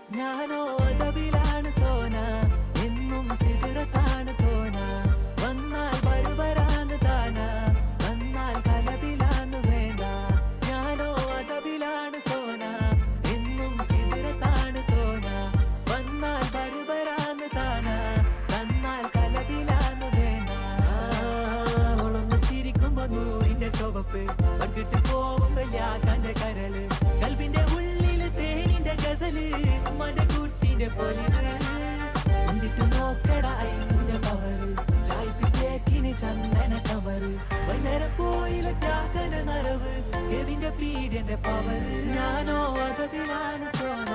ഞാനോ അതബിലാണ് സോന എന്നും സിദുരത്താണ് തോന വന്നാൽ ബരുബരാന്ന് താന വന്നാൽ കലബിലാന്ന് വേണ്ട ഞാനോ അതബിലാണ് സോന എന്നും സിദുരത്താണ് തോന വന്നാൽ ബരുബരാന്ന് താന വന്നാൽ കലബിലാന്ന് വേണ്ട അവളൊന്ന് ചിരിക്കുമ്പോ നൂറിന്റെ ചുവപ്പ് പങ്കിട്ട് പോകുമ്പോ യാക്കാന്റെ കരള് കൽബിന്റെ ഉള്ളില് തേനിന്റെ ഗസല് മനകൂട്ടിന്റെ പൊലിവ് എന്നിട്ട് നോക്കട ഐസിന്റെ പവറ് ചായ്പിറ്റേക്കിന് ചന്ദന കവറ് വൈകുന്നേരം പോയില്ല ത്യാഗന നരവ് കെവിന്റെ പീഡിയന്റെ പവറ് ഞാനോ അതബിലാണ് സോന